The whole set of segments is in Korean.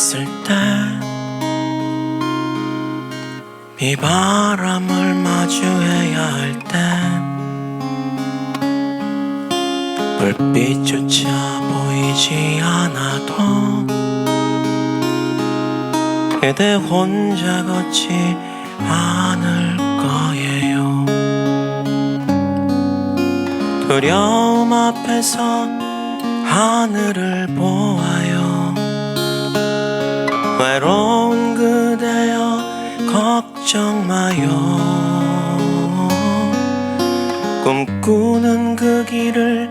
있을 때 비바람을 마주해야 할 때 불빛조차 보이지 않아도 그대 혼자 걷지 않을 거예요. 두려움 앞에서 하늘을 보아요. 외로운 그대여 걱정 마요. 꿈꾸는 그 길을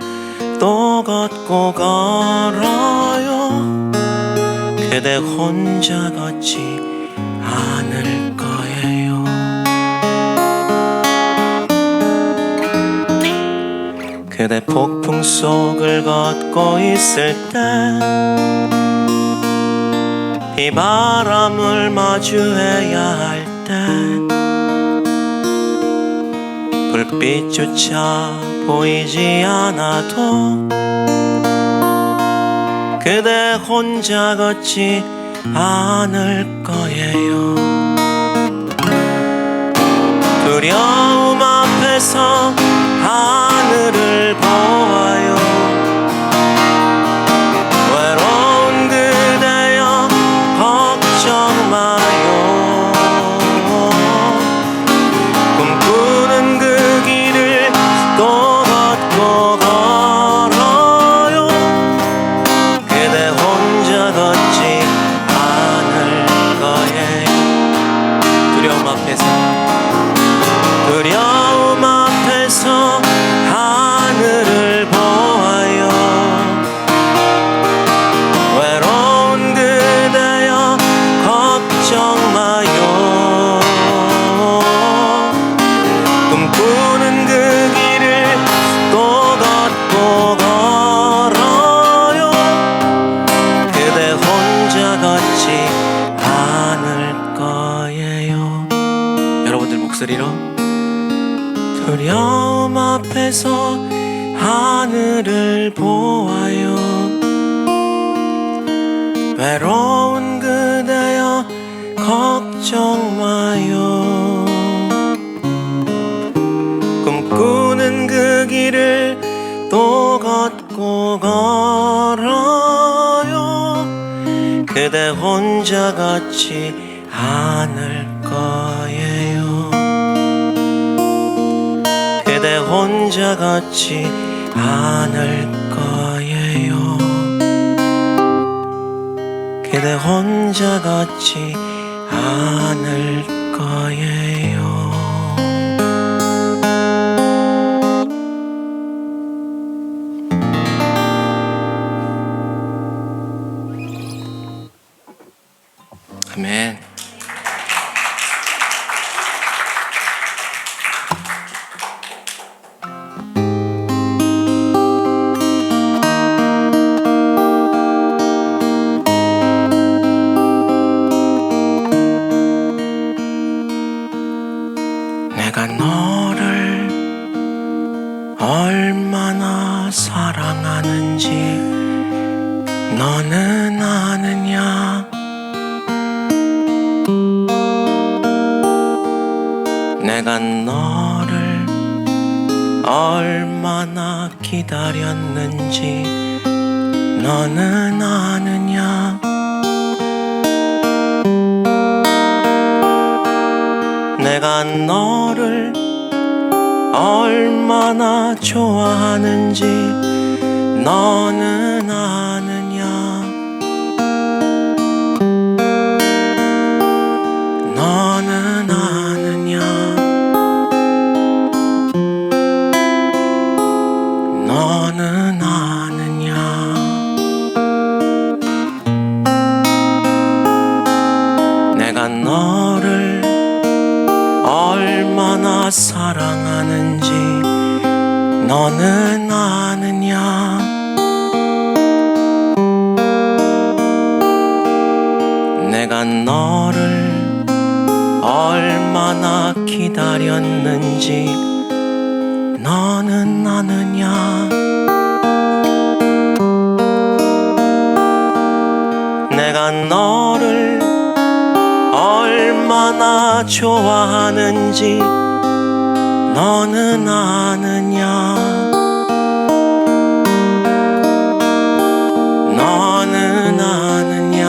또 걷고 걸어요. 그대 혼자 걷지 않을 거예요. 그대 폭풍 속을 걷고 있을 때 비바람을 마주해야 할 때 불빛조차 보이지 않아도 그대 혼자 걷지 않을 거예요. 두려움 앞에서 하늘을 보아요. 외로운 그대여 걱정 마요. 꿈꾸는 그 길을 또 걷고 걸어요. 그대 혼자 걷지 않을 거예요. 두려움 앞에서 하늘을 보아요. 외로운 그대여 걱정 마요. 꿈꾸는 그 길을 또 걷고 걸어요. 그대 혼자 걷지 않을 거예요. 여러분들 목소리로 두려움 앞에서 하늘을 보아요. 외로운 그대여 걱정 마요. 꿈꾸는 그 길을 또 걷고 걸어요. 그대 혼자 걷지 않을 거예요. 그대 혼자 걷지 않을 거예요. 그대 혼자 걷지 않을 거예요. 아멘. 내가 너를 얼마나 사랑하는지 너는 아느냐? 내가 너를 얼마나 기다렸는지 너는 아느냐? 내가 너를 얼마나 좋아하는지 너는 아느냐? 너는 아느냐? 너는 아느냐? 내가 너를 얼마나 사랑하는지 너는 아느냐? 내가 너를 얼마나 기다렸는지 너는 아느냐? 내가 너 얼마나 좋아하는지 너는 아느냐? 너는 아느냐?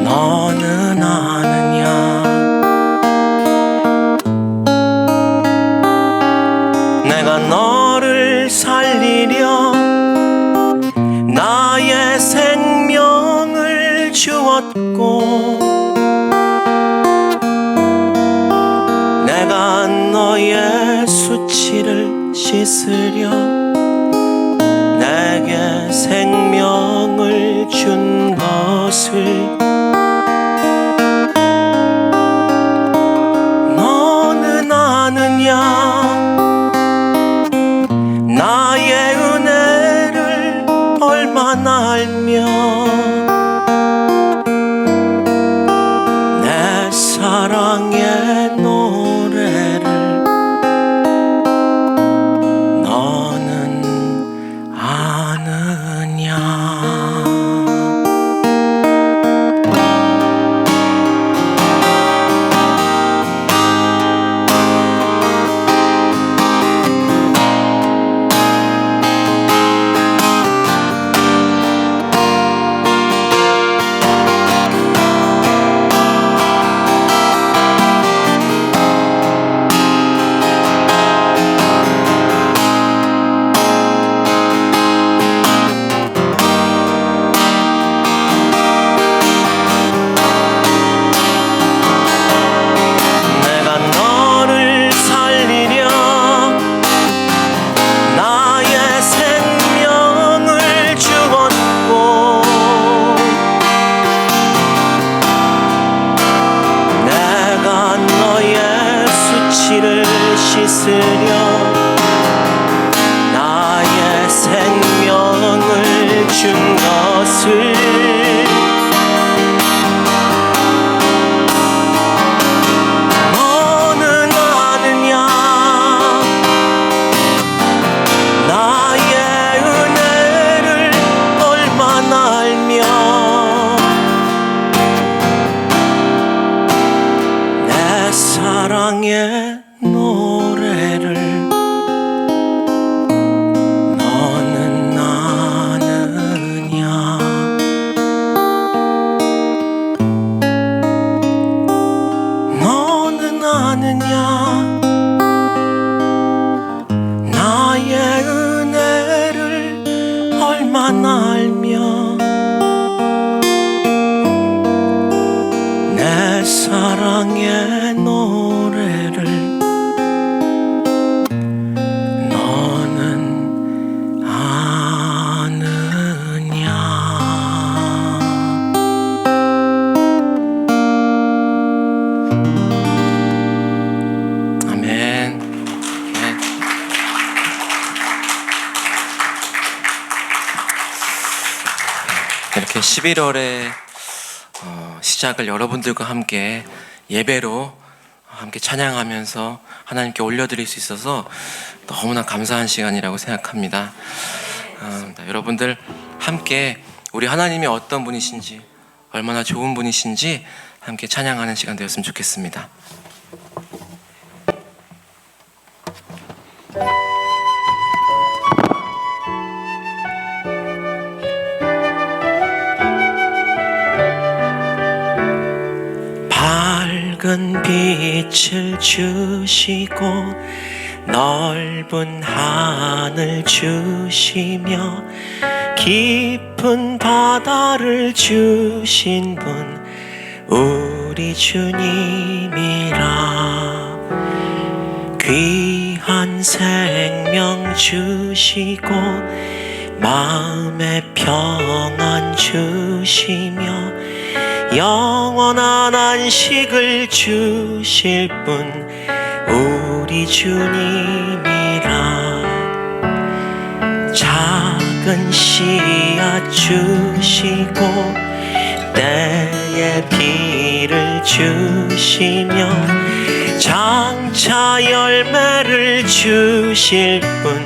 너는 아느냐? 내가 너를 살리려 나의 생명을 주었고, 내가 너의 수치를 씻으려 내게 생명을 준 것을 너는 아느냐? 나의 은혜를 얼마나 알며 내 사랑의 노래를 너는 아느냐? 씻으려 나의 생명을 준 것을 너는 아느냐? 나의 은혜를 얼마나 알며 내 사랑의 노래를 너는 아느냐? 너는 아느냐? 나의 은혜를 얼마나 알며 내 사랑의 노래를 이렇게 11월의 시작을 여러분들과 함께 예배로 함께 찬양하면서 하나님께 올려드릴 수 있어서 너무나 감사한 시간이라고 생각합니다. 여러분들 함께 우리 하나님이 어떤 분이신지, 얼마나 좋은 분이신지 함께 찬양하는 시간 되었으면 좋겠습니다. 밝은 빛을 주시고 넓은 하늘 주시며 깊은 바다를 주신 분 우리 주님이라. 귀한 생명 주시고 마음의 평안 주시며 영원한 안식을 주실 분 우리 주님이라. 작은 씨앗 주시고 때에 비를 주시며 장차 열매를 주실 분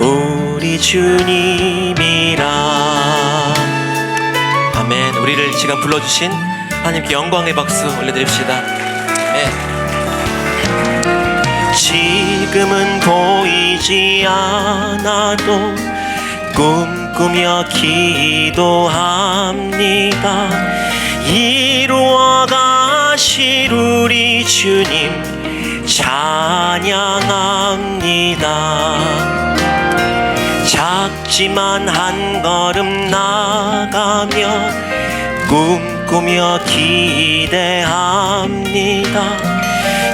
우리 주님이라. 아멘. 우리를 시간 불러주신 하나님께 영광의 박수 올려드립시다. 네. 지금은 보이지 않아도 꿈꾸며 기도합니다. 이루어 가실 우리 주님 찬양합니다. 작지만 한 걸음 나가며 꿈꾸며 기대합니다.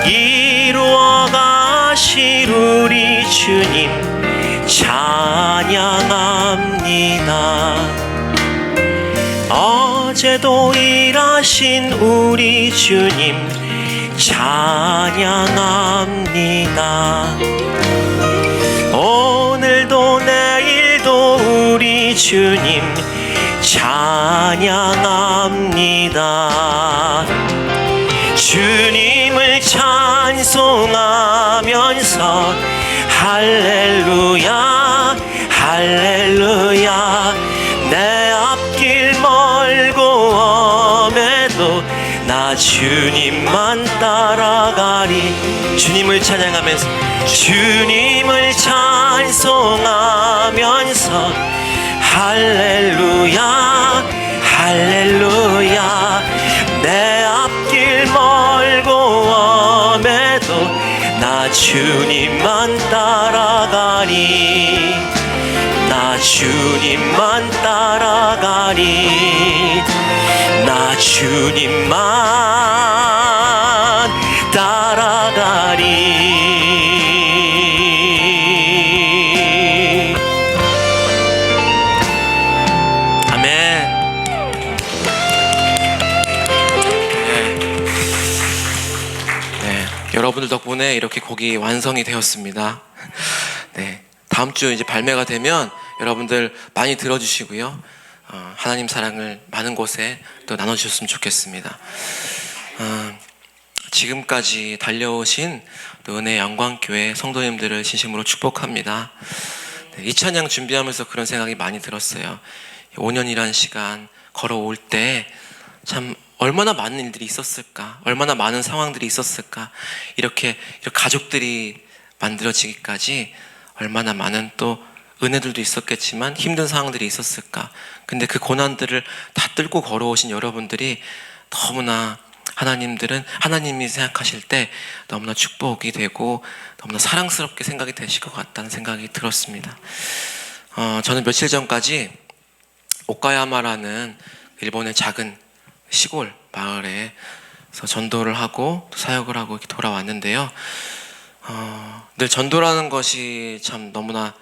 이루어 가실 우리 주님 찬양합니다. 어제도 일하신 우리 주님 찬양합니다. 오늘도 내일도 우리 주님 찬양합니다. 주님을 찬송하면서 할렐루야 할렐루야. 내 앞길 멀고 엄해도 나 주님만 따라가리. 주님을 찬양하면서 주님을 찬송하면서 할렐루야 할렐루야. 내 앞길 멀고 엄해도 나 주님만 따라가리. 나 주님만 따라가리. 나 주님만 따라가리. 아멘. 네, 여러분들 덕분에 이렇게 곡이 완성이 되었습니다. 네, 다음 주 이제 발매가 되면 여러분들 많이 들어주시고요. 하나님 사랑을 많은 곳에 또 나눠주셨으면 좋겠습니다. 지금까지 달려오신 또 은혜 영광교회 성도님들을 진심으로 축복합니다. 네, 이 찬양 준비하면서 그런 생각이 많이 들었어요. 5년이란 시간 걸어올 때 참 얼마나 많은 일들이 있었을까, 얼마나 많은 상황들이 있었을까, 이렇게 가족들이 만들어지기까지 얼마나 많은 또 은혜들도 있었겠지만 힘든 상황들이 있었을까. 근데 그 고난들을 다 뚫고 걸어오신 여러분들이 너무나 하나님이 생각하실 때 너무나 축복이 되고 너무나 사랑스럽게 생각이 되실 것 같다는 생각이 들었습니다. 저는 며칠 전까지 오카야마라는 일본의 작은 시골 마을에서 전도를 하고 사역을 하고 이렇게 돌아왔는데요. 늘 전도라는 것이 참 너무나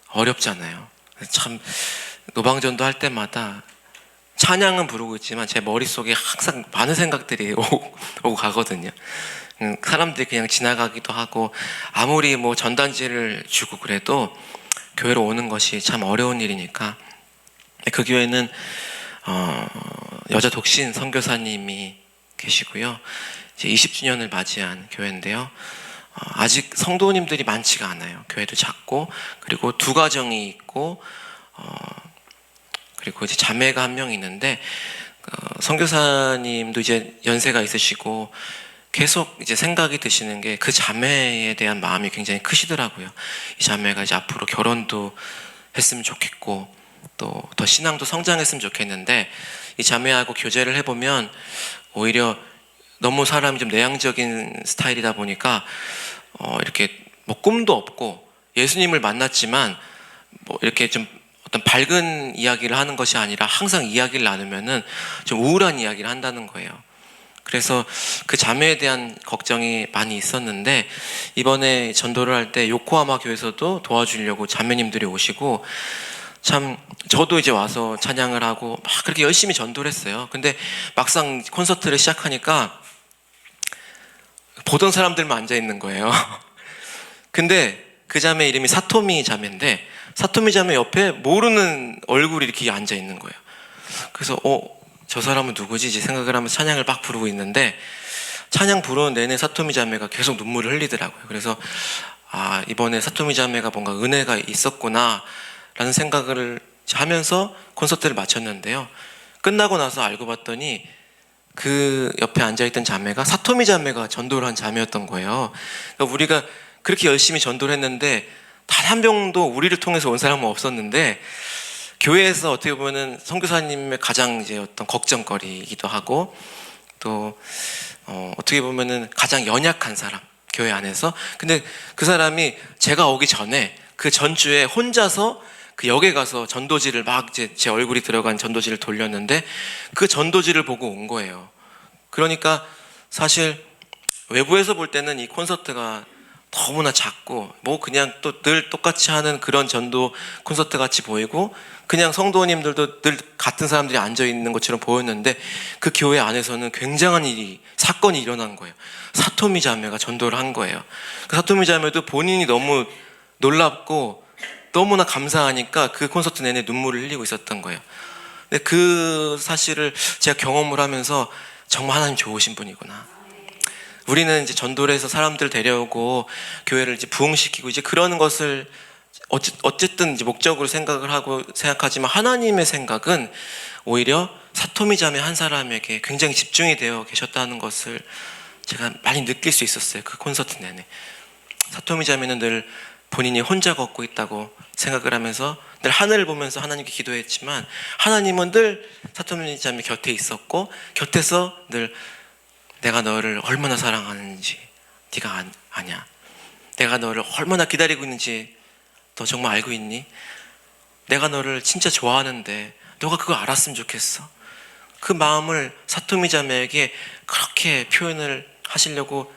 어렵잖아요. 참 노방전도 할 때마다 찬양은 부르고 있지만 제 머릿속에 항상 많은 생각들이 오고 가거든요. 사람들이 그냥 지나가기도 하고 아무리 뭐 전단지를 주고 그래도 교회로 오는 것이 참 어려운 일이니까. 그 교회는 여자 독신 선교사님이 계시고요. 이제 20주년을 맞이한 교회인데요. 아직 성도님들이 많지가 않아요. 교회도 작고, 그리고 두 가정이 있고, 그리고 이제 자매가 한 명 있는데, 선교사님도 이제 연세가 있으시고 계속 이제 생각이 드시는 게 그 자매에 대한 마음이 굉장히 크시더라고요. 이 자매가 이제 앞으로 결혼도 했으면 좋겠고 또 더 신앙도 성장했으면 좋겠는데, 이 자매하고 교제를 해보면 오히려 너무 사람이 좀 내향적인 스타일이다 보니까 이렇게 뭐 꿈도 없고 예수님을 만났지만 뭐 이렇게 좀 어떤 밝은 이야기를 하는 것이 아니라 항상 이야기를 나누면은 좀 우울한 이야기를 한다는 거예요. 그래서 그 자매에 대한 걱정이 많이 있었는데, 이번에 전도를 할 때 요코하마 교회에서도 도와주려고 자매님들이 오시고, 참 저도 이제 와서 찬양을 하고 막 그렇게 열심히 전도를 했어요. 근데 막상 콘서트를 시작하니까 보던 사람들만 앉아 있는 거예요. 근데 그 자매 이름이 사토미 자매인데, 사토미 자매 옆에 모르는 얼굴이 이렇게 앉아 있는 거예요. 그래서 저 사람은 누구지? 이제 생각을 하면서 찬양을 막 부르고 있는데, 찬양 부르는 내내 사토미 자매가 계속 눈물을 흘리더라고요. 그래서 이번에 사토미 자매가 뭔가 은혜가 있었구나 라는 생각을 하면서 콘서트를 마쳤는데요. 끝나고 나서 알고 봤더니 그 옆에 앉아있던 자매가 사토미 자매가 전도를 한 자매였던 거예요. 그러니까 우리가 그렇게 열심히 전도를 했는데 단 한 명도 우리를 통해서 온 사람은 없었는데, 교회에서 어떻게 보면은 선교사님의 가장 이제 어떤 걱정거리이기도 하고, 또 어떻게 보면은 가장 연약한 사람, 교회 안에서. 근데 그 사람이 제가 오기 전에 그 전주에 혼자서 그 역에 가서 전도지를 막 이제 제 얼굴이 들어간 전도지를 돌렸는데, 그 전도지를 보고 온 거예요. 그러니까 사실 외부에서 볼 때는 이 콘서트가 너무나 작고 뭐 그냥 또 늘 똑같이 하는 그런 전도 콘서트 같이 보이고, 그냥 성도님들도 늘 같은 사람들이 앉아 있는 것처럼 보였는데, 그 교회 안에서는 굉장한 사건이 일어난 거예요. 사토미 자매가 전도를 한 거예요. 그 사토미 자매도 본인이 너무 놀랍고 너무나 감사하니까 그 콘서트 내내 눈물을 흘리고 있었던 거예요. 근데 그 사실을 제가 경험을 하면서 정말 하나님 좋으신 분이구나. 우리는 이제 전도를 해서 사람들 데려오고 교회를 이제 부흥시키고 이제 그러는 것을 어쨌든 이제 목적으로 생각하지만, 하나님의 생각은 오히려 사토미 자매 한 사람에게 굉장히 집중이 되어 계셨다는 것을 제가 많이 느낄 수 있었어요. 그 콘서트 내내. 사토미 자매는 늘 본인이 혼자 걷고 있다고 생각을 하면서 늘 하늘을 보면서 하나님께 기도했지만, 하나님은 늘 사토미 자매 곁에 있었고, 곁에서 늘 내가 너를 얼마나 사랑하는지 네가 아냐, 내가 너를 얼마나 기다리고 있는지 너 정말 알고 있니? 내가 너를 진짜 좋아하는데 너가 그거 알았으면 좋겠어. 그 마음을 사토미 자매에게 그렇게 표현을 하시려고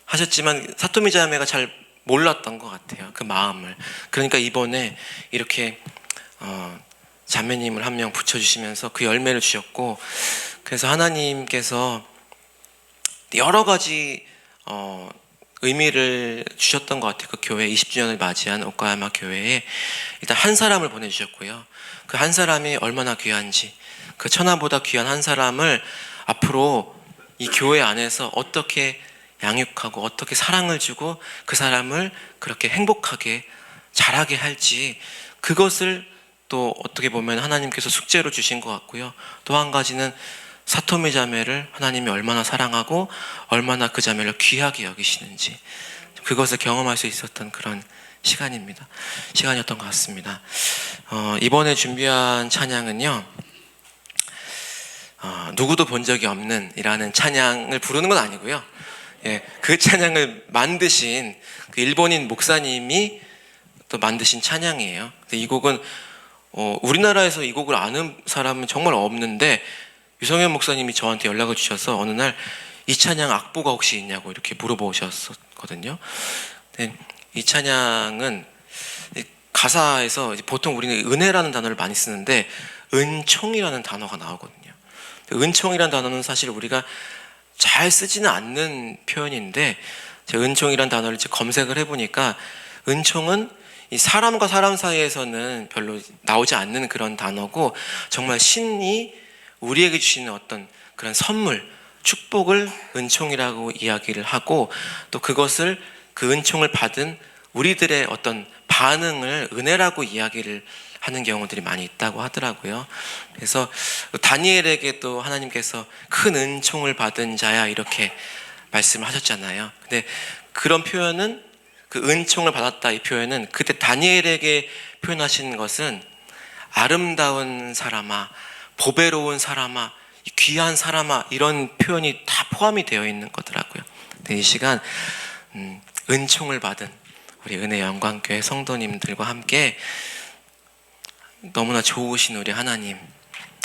하셨지만, 사토미 자매가 잘 몰랐던 것 같아요, 그 마음을. 그러니까 이번에 이렇게 자매님을 한 명 붙여주시면서 그 열매를 주셨고, 그래서 하나님께서 여러 가지 의미를 주셨던 것 같아요. 그 교회 20주년을 맞이한 오카야마 교회에 일단 한 사람을 보내주셨고요. 그 한 사람이 얼마나 귀한지, 그 천하보다 귀한 한 사람을 앞으로 이 교회 안에서 어떻게 양육하고 어떻게 사랑을 주고 그 사람을 그렇게 행복하게 자라게 할지, 그것을 또 어떻게 보면 하나님께서 숙제로 주신 것 같고요. 또 한 가지는 사토미 자매를 하나님이 얼마나 사랑하고 얼마나 그 자매를 귀하게 여기시는지, 그것을 경험할 수 있었던 그런 시간이었던 것 같습니다. 이번에 준비한 찬양은요, 누구도 본 적이 없는 이라는 찬양을 부르는 건 아니고요. 예, 그 찬양을 만드신 그 일본인 목사님이 또 만드신 찬양이에요. 이 곡은 우리나라에서 이 곡을 아는 사람은 정말 없는데, 유성현 목사님이 저한테 연락을 주셔서 어느 날 이 찬양 악보가 혹시 있냐고 이렇게 물어보셨거든요. 이 찬양은 가사에서 보통 우리는 은혜라는 단어를 많이 쓰는데 은총이라는 단어가 나오거든요. 은총이라는 단어는 사실 우리가 잘 쓰지는 않는 표현인데, 제가 은총이라는 단어를 검색을 해보니까 은총은 이 사람과 사람 사이에서는 별로 나오지 않는 그런 단어고, 정말 신이 우리에게 주시는 어떤 그런 선물, 축복을 은총이라고 이야기를 하고, 또 그것을 그 은총을 받은 우리들의 어떤 반응을 은혜라고 이야기를 하는 경우들이 많이 있다고 하더라고요. 그래서 다니엘에게 또 하나님께서 큰 은총을 받은 자야 이렇게 말씀을 하셨잖아요. 근데 그런 표현은, 그 은총을 받았다 이 표현은 그때 다니엘에게 표현하신 것은 아름다운 사람아, 보배로운 사람아, 귀한 사람아, 이런 표현이 다 포함이 되어 있는 거더라고요. 이 시간 은총을 받은 우리 은혜 영광교회 성도님들과 함께 너무나 좋으신 우리 하나님,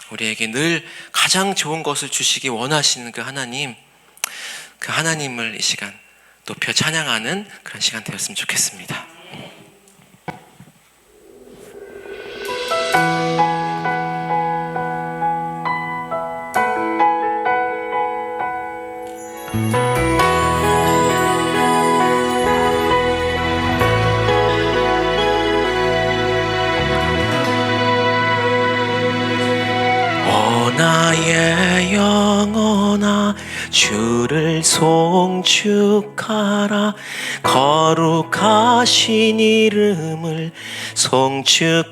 우리에게 늘 가장 좋은 것을 주시기 원하시는 그 하나님, 그 하나님을 이 시간 높여 찬양하는 그런 시간 되었으면 좋겠습니다. 나의 영혼아, 주를 송축하라. 송축하라. 거룩하신 이름을 송축할지어다.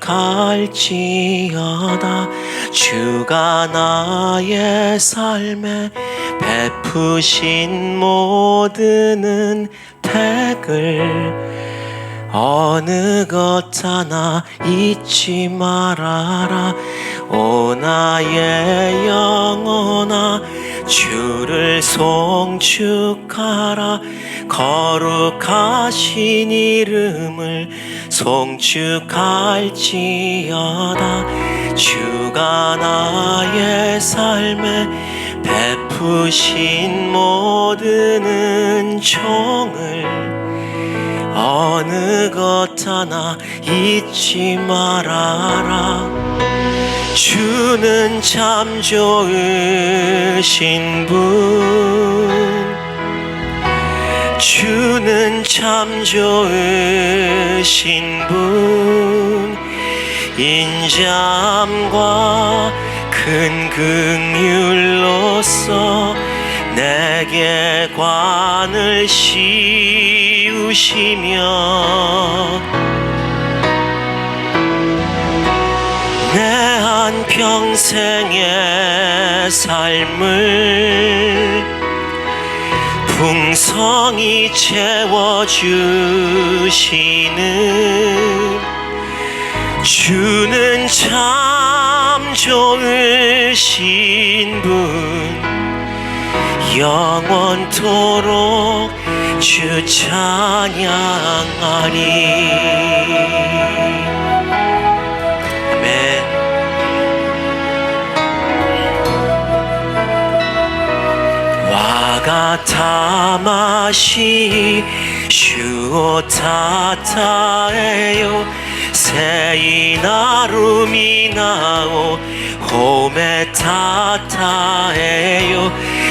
주가 나의 삶에 베푸신 모든 은택을 어느 것 하나 잊지 말아라. 오 나의 영혼아, 주를 송축하라. 거룩하신 이름을 송축할지어다. 주가 나의 삶에 베푸신 모든 은총을 어느 것 하나 잊지 말아라. 주는 참 좋으신 분, 주는 참 좋으신 분, 인자함과 큰 긍휼로서 내게 관을 씌우시며 내 한평생의 삶을 풍성히 채워주시는 주는 참 좋으신 분, 영원토록 주 찬양하리. 아멘. 와가타 마시 슈오타타에요 세이나루미나오 호메타타에요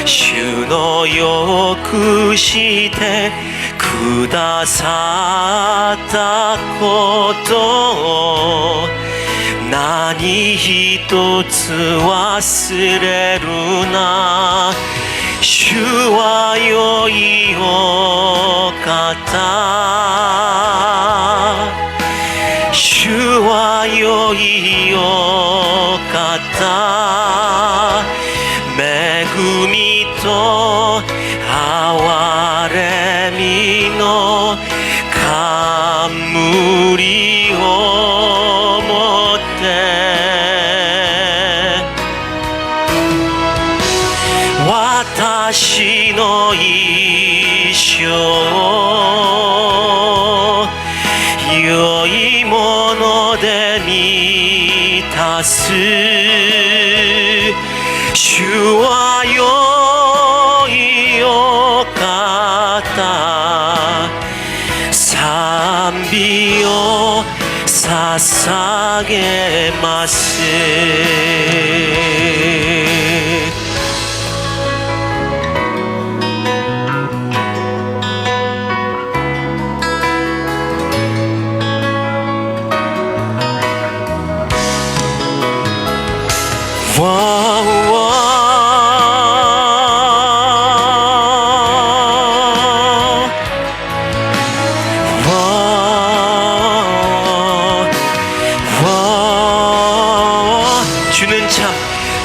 슈노요 쿠시테 쿠다사타코토 나니 히토츠 와스레루나 슈와요 이오 카타 슈와요 이오 카타 메구미토 아와레미노 감무리오 모테 와타시 노 이쇼 요이모노 데미타스 슈와요 이오카타 삼비요 사사게마스.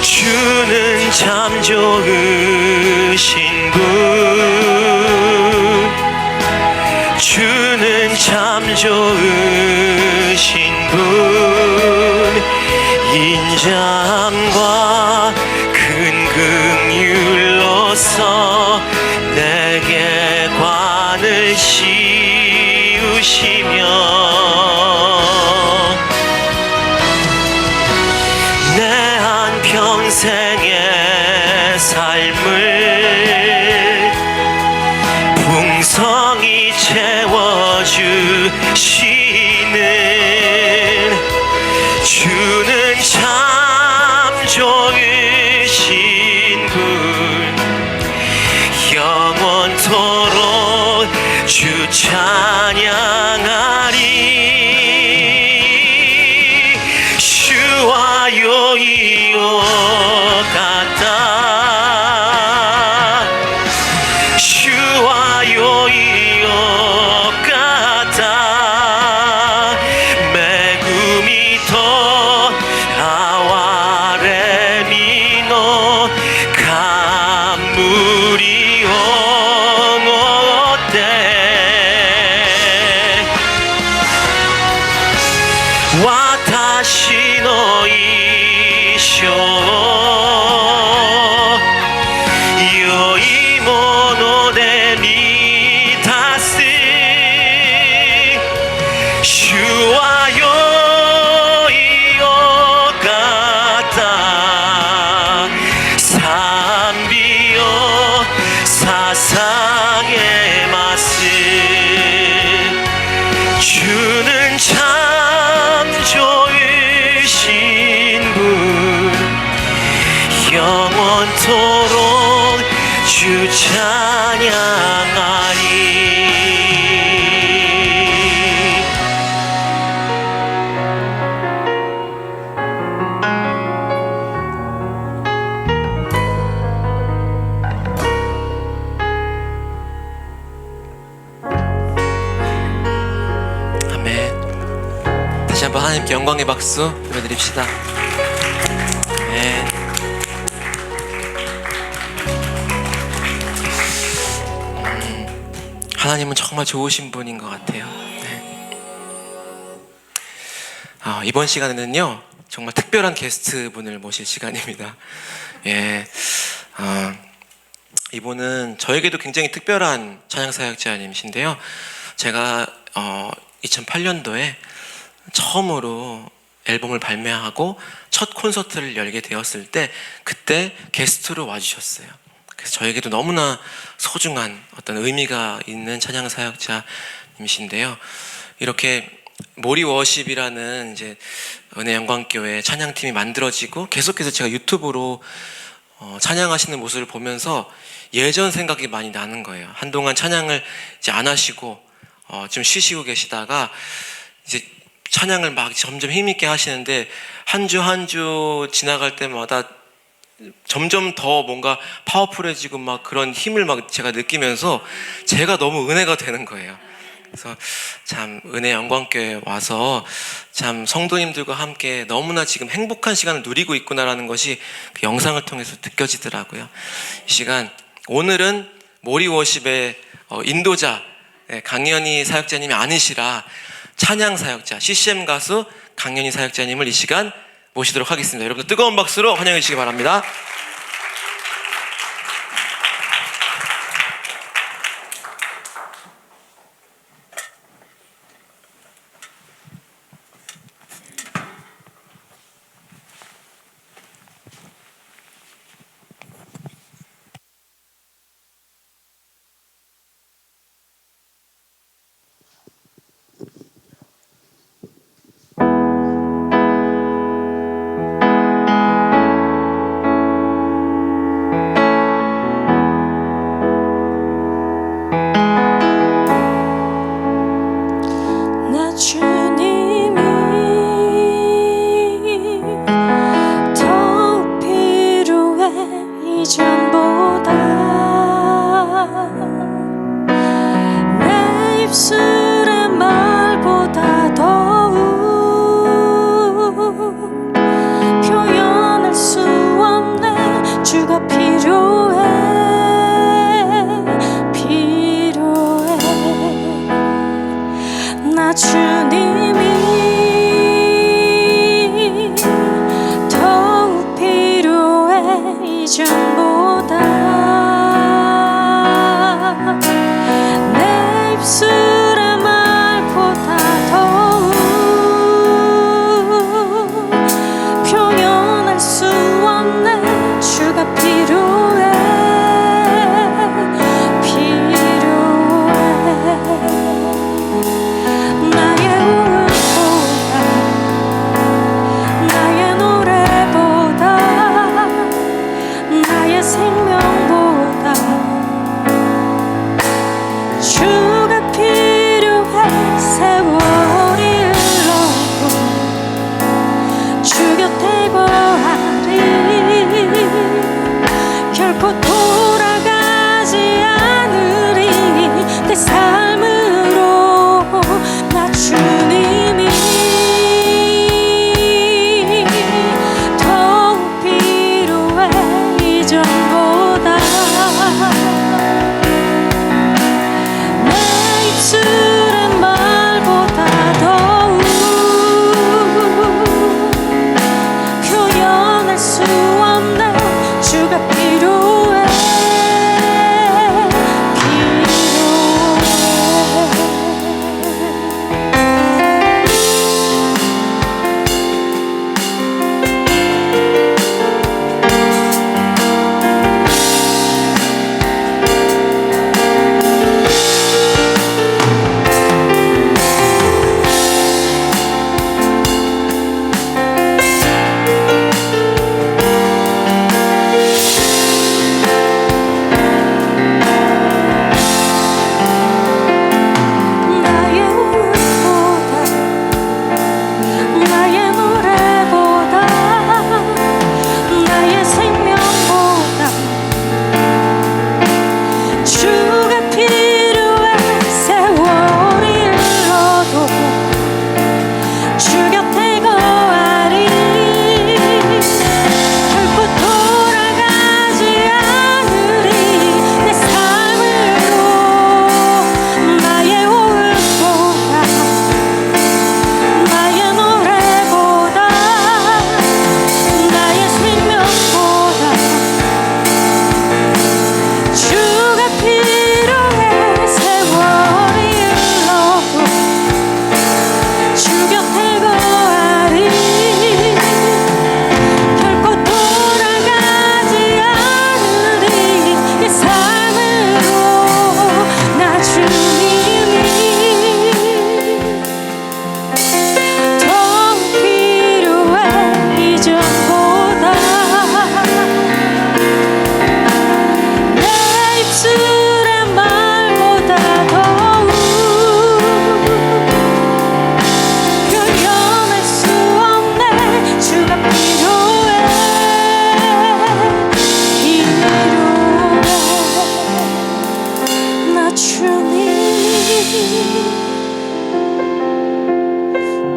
주는 참 좋으신 분, 주는 참 좋으신 분, 인자함과 큰 긍휼로서 내게 관을 씌우시며 평생의 삶을 풍성히 채워주시는 주는 참 좋으신 분, 영원토록 주 찬양하리. 슈와요 이오카타 슈와요 주와여 이어갔다 산비여 사상의 맛을 주는 참 좋으신 분 영원토록 주 찬양하리. 다시 한번 하나님께 영광의 박수 보내드립시다. 네. 하나님은 정말 좋으신 분인 것 같아요. 네. 이번 시간에는요 정말 특별한 게스트 분을 모실 시간입니다. 예. 이분은 저에게도 굉장히 특별한 찬양사역자님이신데요. 제가 2008년도에 처음으로 앨범을 발매하고 첫 콘서트를 열게 되었을 때 그때 게스트로 와주셨어요. 그래서 저에게도 너무나 소중한 어떤 의미가 있는 찬양 사역자님이신데요. 이렇게 모리 워십이라는 이제 은혜 영광교회 찬양팀이 만들어지고 계속해서 제가 유튜브로 찬양하시는 모습을 보면서 예전 생각이 많이 나는 거예요. 한동안 찬양을 이제 안 하시고 좀 쉬시고 계시다가 이제 찬양을 막 점점 힘있게 하시는데 한 주 한 주 지나갈 때마다 점점 더 뭔가 파워풀해지고 막 그런 힘을 막 제가 느끼면서 제가 너무 은혜가 되는 거예요. 그래서 참 은혜 영광교회에 와서 참 성도님들과 함께 너무나 지금 행복한 시간을 누리고 있구나라는 것이 그 영상을 통해서 느껴지더라고요. 이 시간 오늘은 모리 워십의 인도자 강연희 사역자님이 아니시라 찬양 사역자 CCM 가수 강연희 사역자님을 이 시간 모시도록 하겠습니다. 여러분들 뜨거운 박수로 환영해 주시기 바랍니다.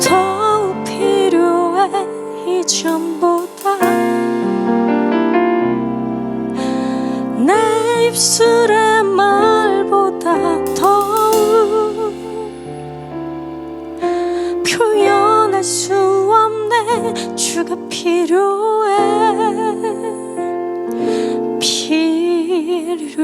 더욱 필요해 이전보다. 내 입술의 말보다 더욱 표현할 수 없네. 주가 필요해 필요해.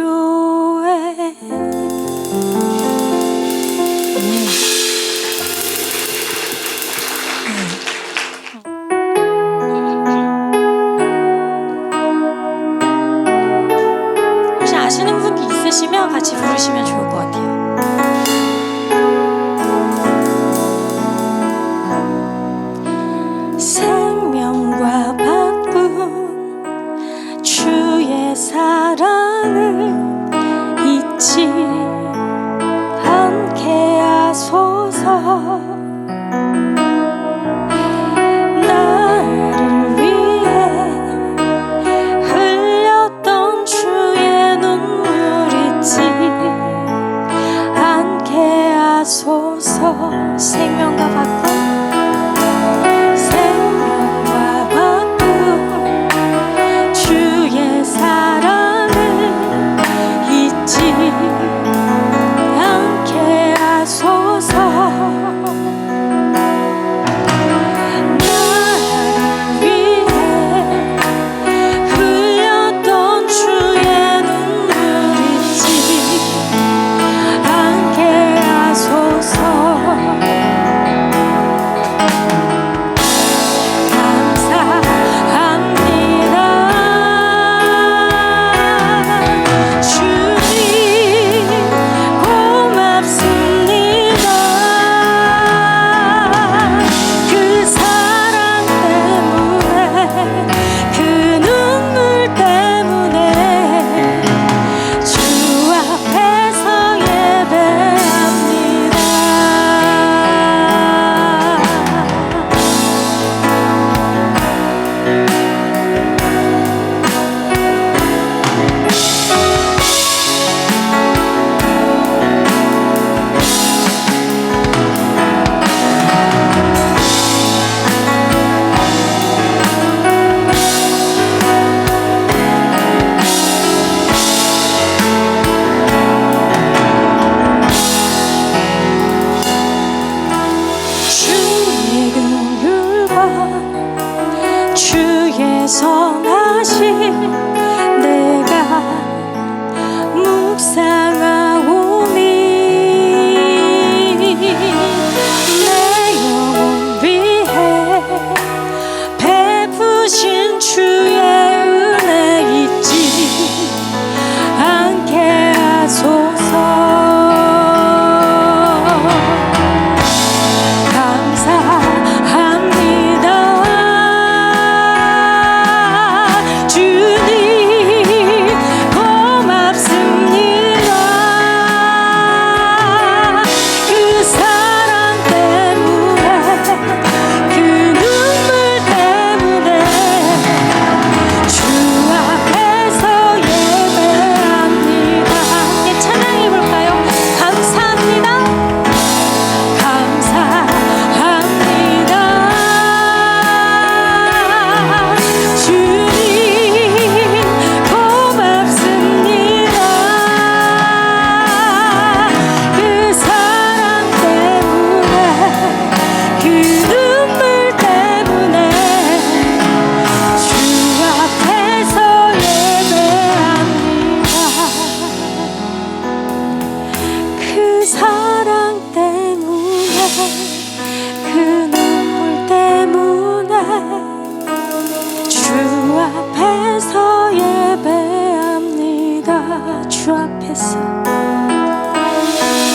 혹시 아시는 분이 있으시면 같이 부르시면 좋을 것 같아요. 생명과 바꾼 주의 사랑을 잊지 않게 하소서. 나를 위해 흘렸던 주의 눈물 잊지 않게 하소서. 생명과 바꾼 주의 사랑을 잊지 않게 하소서. 나를 위해 흘렸던 주의 눈물 잊지 않게 하소서. 주의 선하신 내가 묵상하오니 내 영혼 위해 베푸신 주의 은혜 잊지 않게 하소서.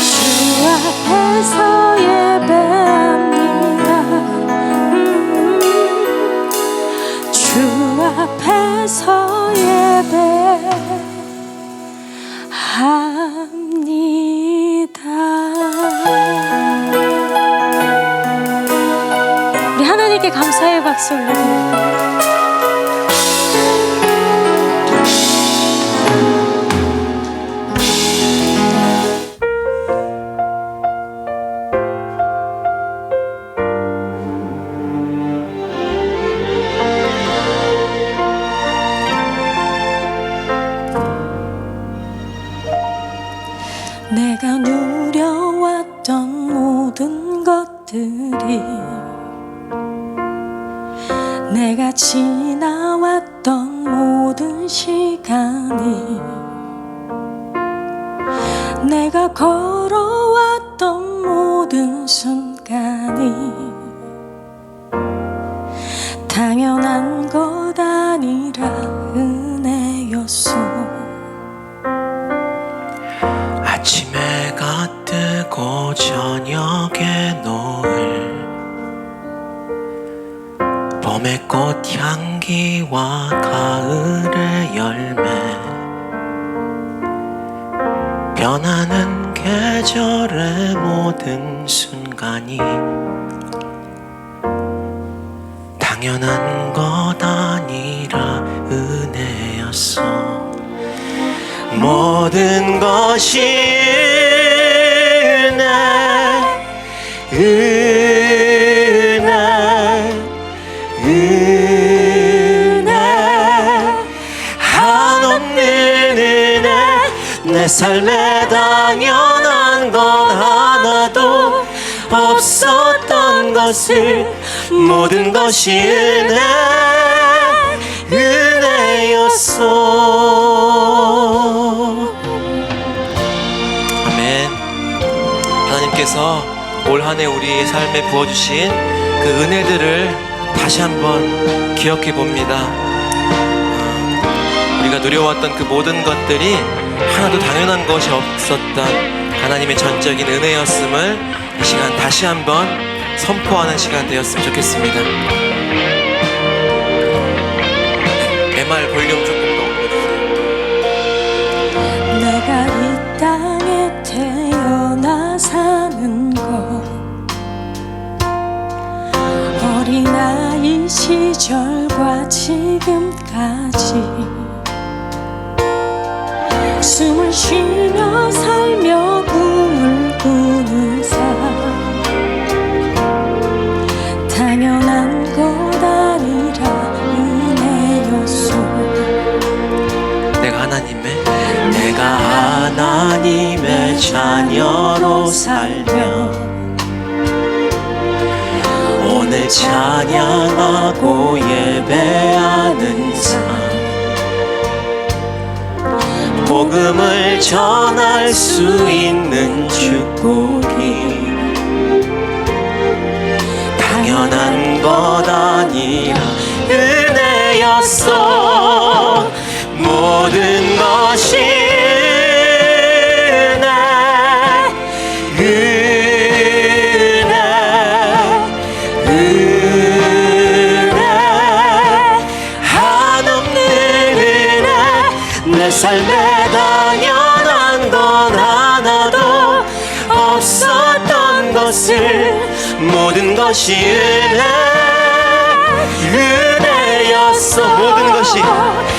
주 앞에서 예배합니다. 주 앞에서 예배합니다. 우리 하나님께 감사의 박수 올려드립니다. 내가 지나왔던 모든 시간이, 내가 걸어왔던 모든 순간이 당연한 것 아니라 은혜였어. 아침 해가 뜨고 저녁에 노을, 봄의 꽃향기와 가을의 열매, 변하는 계절의 모든 순간이 당연한 것 아니라 은혜였어. 모든 것이 은혜, 한없는 은혜. 내 삶에 당연한 건 하나도 없었던 것을, 모든 것이 은혜였어. 아멘. 하나님께서 올 한 해 우리의 삶에 부어주신 그 은혜들을 다시 한번 기억해 봅니다. 우리가 누려왔던 그 모든 것들이 하나도 당연한 것이 없었던 하나님의 전적인 은혜였음을 이 시간 다시 한번 선포하는 시간 되었으면 좋겠습니다. MR 볼륨 조금 더 올려주세요. 내가 이 땅에 태어나 사는 것, 어린아이 시절과 지금까지 숨을 쉬며 살며 꿈을 꾸는 삶, 당연한 것 아니라 은혜였소. 내가 하나님의 자녀로 살며 오늘 찬양하고 예배하는 삶, 복음을 전할 수 있는 축복이 당연한 것 아니라 은혜였어. 모든 것이 은혜, 한없는 은혜. 내 삶에 당연한 건 하나도 없었던 것을, 모든 것이 은혜였어. 모든 것이 은혜,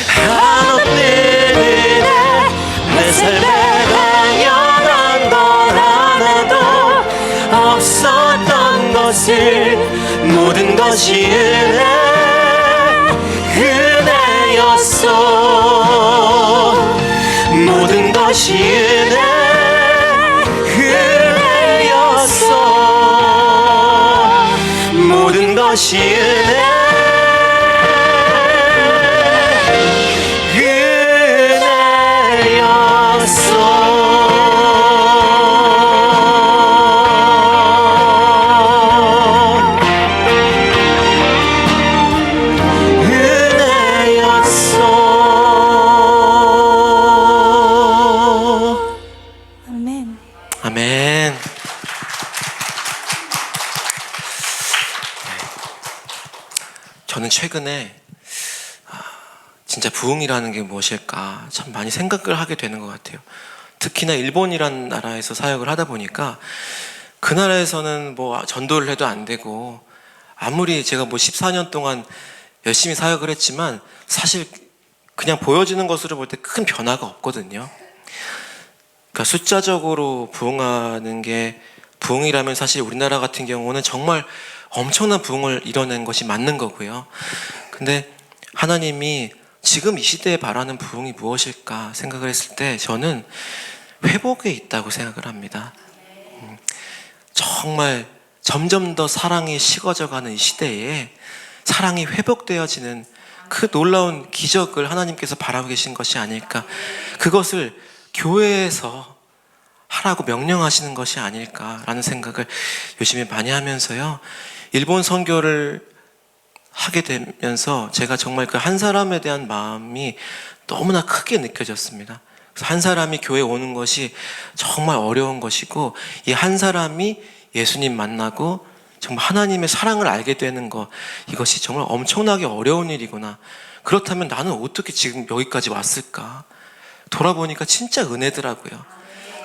한없는 은혜. 내 삶에 당연한 건 하나도 없었던 것을, 모든 것이 은혜였어. 모든 것이 은혜였어. 모든 것이 아멘. 아멘. 저는 최근에 진짜 부흥이라는 게 무엇일까 참 많이 생각을 하게 되는 것 같아요. 특히나 일본이라는 나라에서 사역을 하다 보니까 그 나라에서는 뭐 전도를 해도 안 되고, 아무리 제가 뭐 14년 동안 열심히 사역을 했지만 사실 그냥 보여지는 것으로 볼 때 큰 변화가 없거든요. 그러니까 숫자적으로 부흥하는 게 부흥이라면 사실 우리나라 같은 경우는 정말 엄청난 부흥을 이뤄낸 것이 맞는 거고요. 근데 하나님이 지금 이 시대에 바라는 부흥이 무엇일까 생각을 했을 때 저는 회복에 있다고 생각을 합니다. 정말 점점 더 사랑이 식어져가는 이 시대에 사랑이 회복되어지는 그 놀라운 기적을 하나님께서 바라고 계신 것이 아닐까, 그것을 교회에서 하라고 명령하시는 것이 아닐까라는 생각을 요즘에 많이 하면서요, 일본 선교를 하게 되면서 제가 정말 그 한 사람에 대한 마음이 너무나 크게 느껴졌습니다. 그래서 한 사람이 교회에 오는 것이 정말 어려운 것이고, 이 한 사람이 예수님 만나고 정말 하나님의 사랑을 알게 되는 것, 이것이 정말 엄청나게 어려운 일이구나. 그렇다면 나는 어떻게 지금 여기까지 왔을까? 돌아보니까 진짜 은혜더라고요.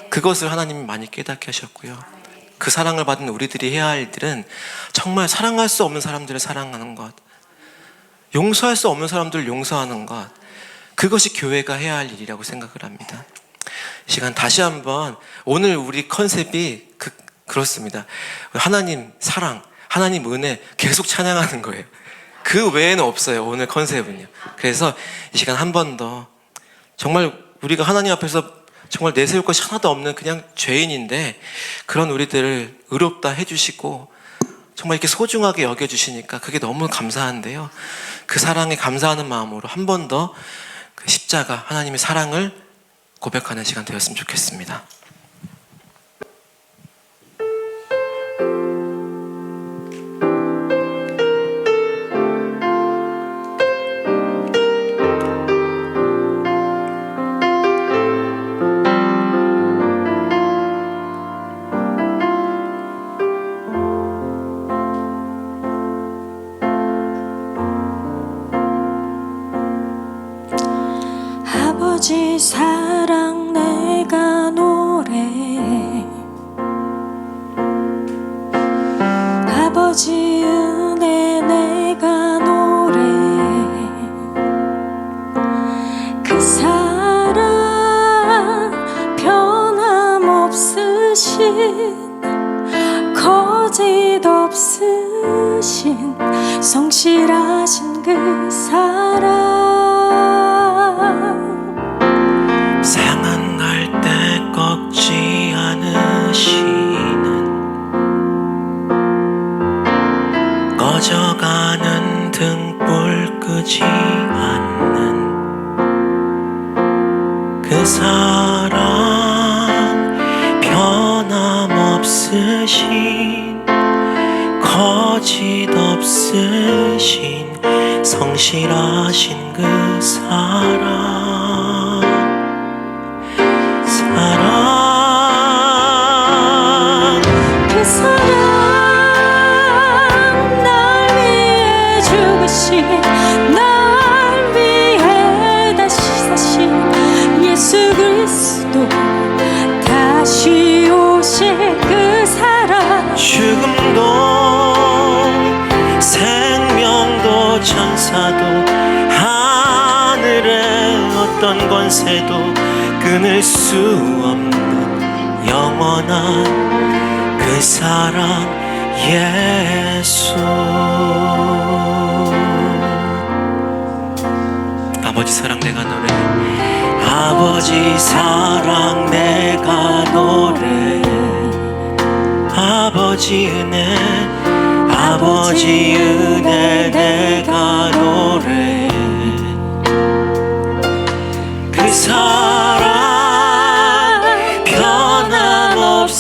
그것을 하나님이 많이 깨닫게 하셨고요. 그 사랑을 받은 우리들이 해야 할 일들은 정말 사랑할 수 없는 사람들을 사랑하는 것, 용서할 수 없는 사람들을 용서하는 것, 그것이 교회가 해야 할 일이라고 생각을 합니다. 이 시간 다시 한번, 오늘 우리 컨셉이 그렇습니다. 하나님 사랑, 하나님 은혜 계속 찬양하는 거예요. 그 외에는 없어요, 오늘 컨셉은요. 그래서 이 시간 한 번 더, 정말 우리가 하나님 앞에서 정말 내세울 것이 하나도 없는 그냥 죄인인데, 그런 우리들을 의롭다 해주시고 정말 이렇게 소중하게 여겨주시니까 그게 너무 감사한데요, 그 사랑에 감사하는 마음으로 한 번 더 그 십자가, 하나님의 사랑을 고백하는 시간 되었으면 좋겠습니다. 아버지 사랑 내가 노래해, 아버지 은혜 내가 노래해. 그 사랑 변함없으신, 거짓 없으신, 성실하신 그 사랑, 상한갈 때 꺾지 않으시는, 꺼져가는 등불 끄지 않는 그 사랑, 변함없으신, 거짓 없으신, 성실하신 그 사랑, 그 사랑, 날 위해 죽으신, 날 위해 다시 사신 예수 그리스도, 다시 오실 그 사랑. 죽음도 생명도 천사도 하늘의 어떤 권세도 끊을 수 없는 영원한 그 사랑, 예수. 아버지 사랑 내가 노래해, 아버지 사랑 내가 노래해, 아버지 은혜, 아버지 은혜 내가 노래해. 그 사랑 변함없으신,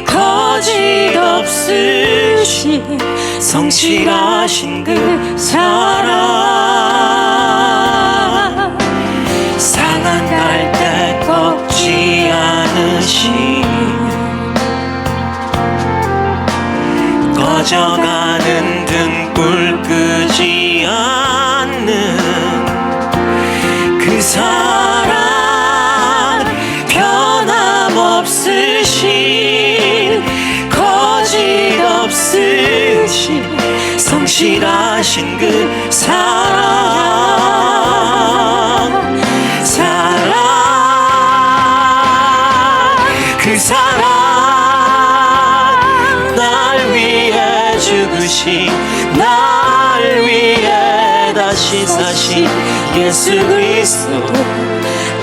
거짓 없으신, 성실하신 그 사랑, 상한 갈 때 꺾지 않으신, 꺼져가는 등불 끄지 않는 그 사랑, 변함없으신, 거짓 없으신, 성실하신 그 사랑, 그 사랑, 날 위해 죽으신, 날 위해 다시 다시 사신 예수 그리스도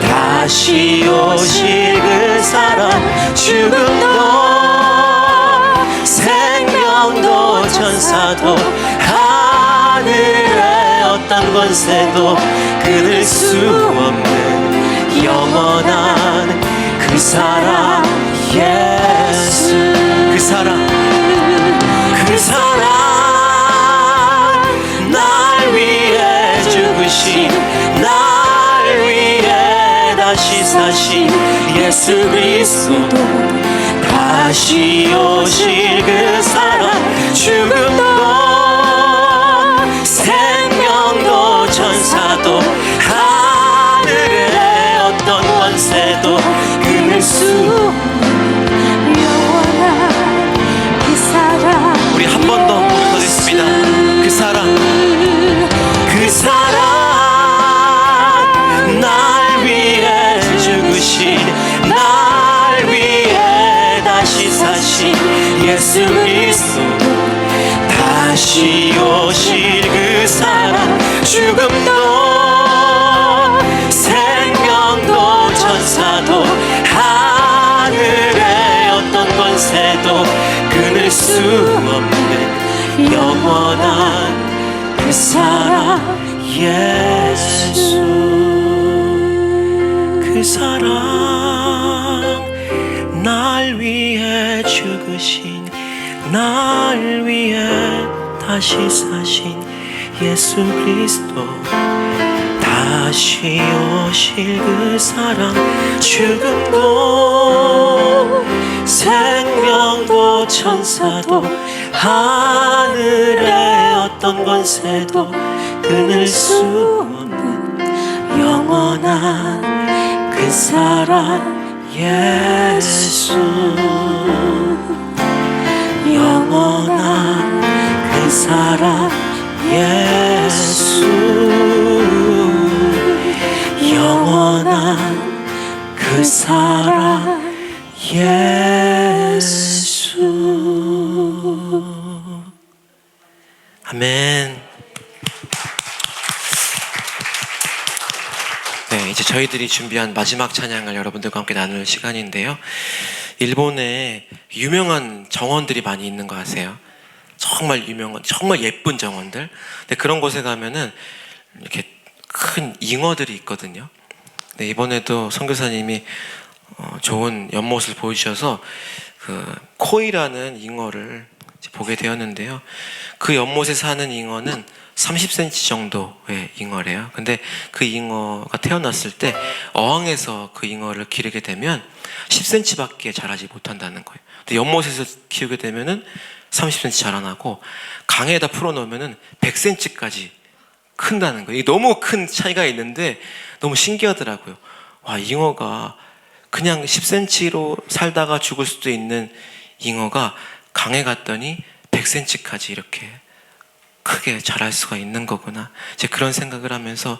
다시 오실 그 사랑 죽음도 생명도 천사도 하늘의 어떤 권세도 끊을 수 없는 영원한 그 사랑 예수 그 사랑 날 위해 죽으신 날 위해 다시 사신 예수 그리스도 다시 오실 그 사랑 죽음도 생명도 천사도 하늘의 어떤 권세도 끊을 수 영원한 그 사랑 우리 한 번 더 부르겠습니다. 그 사랑 날 위해 죽으신 날 위해 다시 사신 예수 그리스도 다시 오실 그 사랑 죽음도 생명도 천사도 하늘의 어떤 권세도 끊을 수 없는 영원한 그 사랑 예수 그 사랑 날 위해 죽으신 날 위해 다시 사신 예수 그리스도 다시 오실 그 사랑 죽음도 생명도 천사도 하늘의 어떤 권세도 끊을 수 없는 영원한 그 사랑 예수 영원한 그 사랑 예수 영원한 그 사랑 예수 아멘. 네, 이제 저희들이 준비한 마지막 찬양을 여러분들과 함께 나눌 시간인데요. 일본에 유명한 정원들이 많이 있는 거 아세요? 정말 유명한, 정말 예쁜 정원들. 근데 그런 곳에 가면은 이렇게 큰 잉어들이 있거든요. 네, 이번에도 선교사님이 좋은 연못을 보여주셔서 그 코이라는 잉어를 보게 되었는데요. 그 연못에 사는 잉어는 30cm 정도의 잉어래요. 근데 그 잉어가 태어났을 때 어항에서 그 잉어를 기르게 되면 10cm밖에 자라지 못한다는 거예요. 근데 연못에서 키우게 되면은 30cm 자라나고 강에다 풀어놓으면은 100cm까지 큰다는 거예요. 이게 너무 큰 차이가 있는데 너무 신기하더라고요. 와, 잉어가 그냥 10cm로 살다가 죽을 수도 있는 잉어가 강에 갔더니 100cm까지 이렇게 크게 자랄 수가 있는 거구나. 이제 그런 생각을 하면서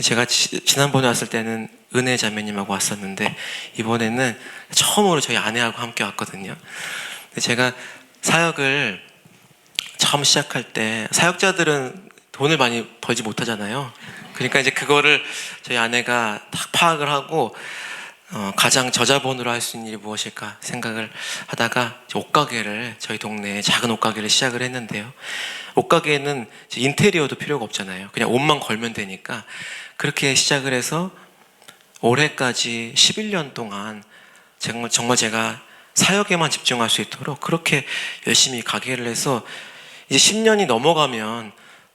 제가 지난번에 왔을 때는 은혜 자매님하고 왔었는데 이번에는 처음으로 저희 아내하고 함께 왔거든요. 근데 제가 사역을 처음 시작할 때 사역자들은 돈을 많이 벌지 못하잖아요. 그러니까 이제 그거를 저희 아내가 딱 파악을 하고 가장 저자본으로 할 수 있는 일이 무엇일까 생각을 하다가 옷가게를 저희 동네에 작은 옷가게를 시작을 했는데요. 옷가게는 인테리어도 필요가 없잖아요. 그냥 옷만 걸면 되니까 그렇게 시작을 해서 올해까지 11년 동안 정말 제가 사역에만 집중할 수 있도록 그렇게 열심히 가게를 해서 이제 10년이 넘어가면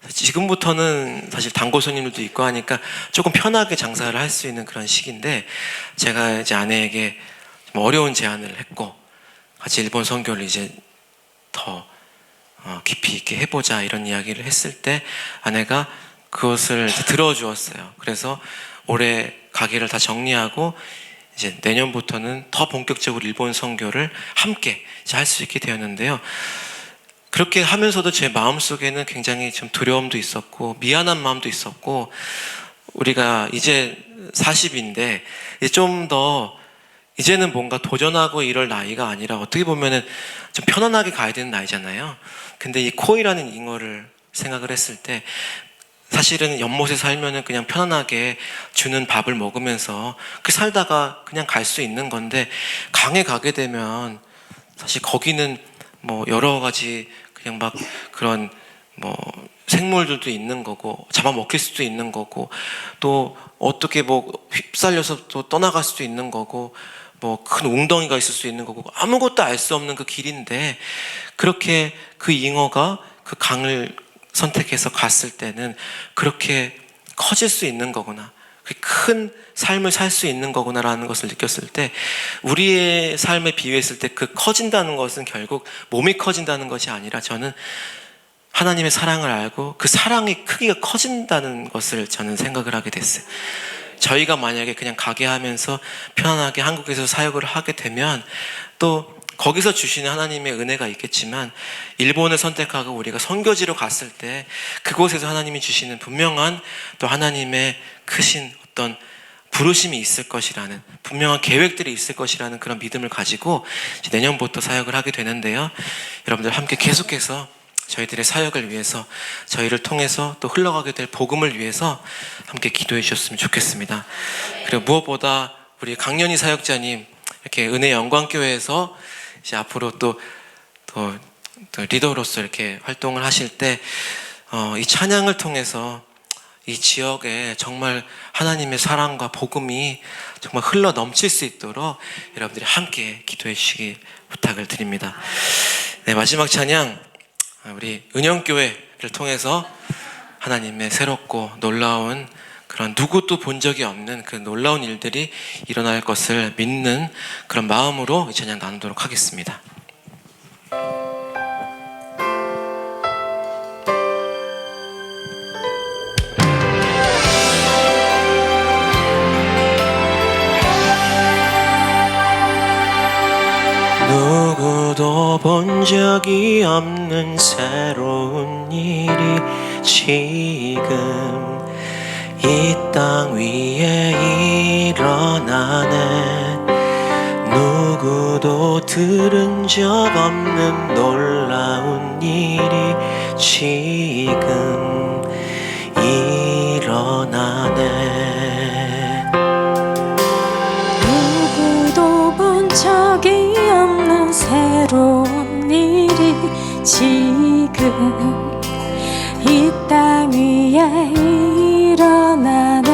지금부터는 사실 단골 손님들도 있고 하니까 조금 편하게 장사를 할 수 있는 그런 시기인데 제가 이제 아내에게 좀 어려운 제안을 했고 같이 일본 선교를 이제 더 깊이 있게 해보자 이런 이야기를 했을 때 아내가 그것을 들어주었어요. 그래서 올해 가게를 다 정리하고 이제 내년부터는 더 본격적으로 일본 선교를 함께 할 수 있게 되었는데요. 그렇게 하면서도 제 마음속에는 굉장히 좀 두려움도 있었고 미안한 마음도 있었고 우리가 이제 40인데 좀 더 이제는 뭔가 도전하고 이럴 나이가 아니라 어떻게 보면은 좀 편안하게 가야 되는 나이잖아요. 근데 이 코이라는 잉어를 생각을 했을 때 사실은 연못에 살면은 그냥 편안하게 주는 밥을 먹으면서 그 살다가 그냥 갈 수 있는 건데, 강에 가게 되면 사실 거기는 뭐 여러 가지 그냥 막 그런 뭐 생물들도 있는 거고, 잡아먹힐 수도 있는 거고, 또 어떻게 뭐 휩쓸려서 또 떠나갈 수도 있는 거고, 뭐 큰 웅덩이가 있을 수 있는 거고, 아무것도 알 수 없는 그 길인데, 그렇게 그 잉어가 그 강을 선택해서 갔을 때는 그렇게 커질 수 있는 거구나, 큰 삶을 살 수 있는 거구나라는 것을 느꼈을 때, 우리의 삶에 비유했을 때 그 커진다는 것은 결국 몸이 커진다는 것이 아니라, 저는 하나님의 사랑을 알고 그 사랑의 크기가 커진다는 것을 저는 생각을 하게 됐어요. 저희가 만약에 그냥 가게 하면서 편안하게 한국에서 사역을 하게 되면, 또 거기서 주시는 하나님의 은혜가 있겠지만, 일본을 선택하고 우리가 선교지로 갔을 때 그곳에서 하나님이 주시는 분명한 또 하나님의 크신 어떤 부르심이 있을 것이라는, 분명한 계획들이 있을 것이라는 그런 믿음을 가지고 이제 내년부터 사역을 하게 되는데요. 여러분들 함께 계속해서 저희들의 사역을 위해서, 저희를 통해서 또 흘러가게 될 복음을 위해서 함께 기도해 주셨으면 좋겠습니다. 그리고 무엇보다 우리 강연희 사역자님, 이렇게 은혜 영광교회에서 이제 앞으로 또 리더로서 이렇게 활동을 하실 때, 이 찬양을 통해서 이 지역에 정말 하나님의 사랑과 복음이 정말 흘러 넘칠 수 있도록 여러분들이 함께 기도해 주시기 부탁을 드립니다. 네, 마지막 찬양, 우리 은영교회를 통해서 하나님의 새롭고 놀라운 그런, 누구도 본 적이 없는 그 놀라운 일들이 일어날 것을 믿는 그런 마음으로 이 찬양 나누도록 하겠습니다. 누구도 본 적이 없는 새로운 일이 지금 이 땅 위에 일어나네. 누구도 들은 적 없는 놀라운 일이 지금 일어나네. 누구도 본 적이 없는 새로운 일이 지금 이 땅 위에 일어나네.